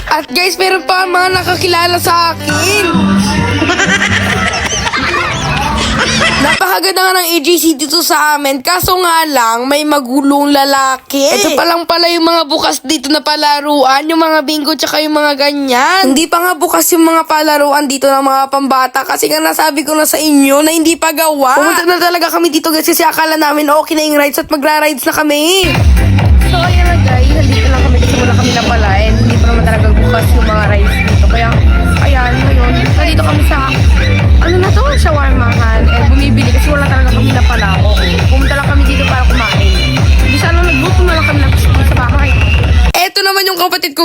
At guys, meron pa mga nakakilala sa akin. Napakaganda nga ng AJC dito sa amin. Kaso nga lang, may magulong lalaki. Ito pa lang pala yung mga bukas dito na palaruan. Yung mga bingo tsaka yung mga ganyan. Hindi pa nga bukas yung mga palaruan dito ng mga pambata. Kasi nga nasabi ko na sa inyo na hindi pa gawa. Pumunta na talaga kami dito guys kasi akala namin okay na yung rides at magra-rides na kami. So ayan na guys, nandito lang kami kasi wala kami napalain. Hindi pa naman talaga bukas yung mga rides dito. Kaya ayan, ngayon, nandito kami sa ano na to? Shawarmahan. Bumibili kasi wala talaga kami napalao. Pumunta lang kami dito para kumain. Hindi sana nagluto na lang kami sa bahay. Eto naman yung kapatid ko.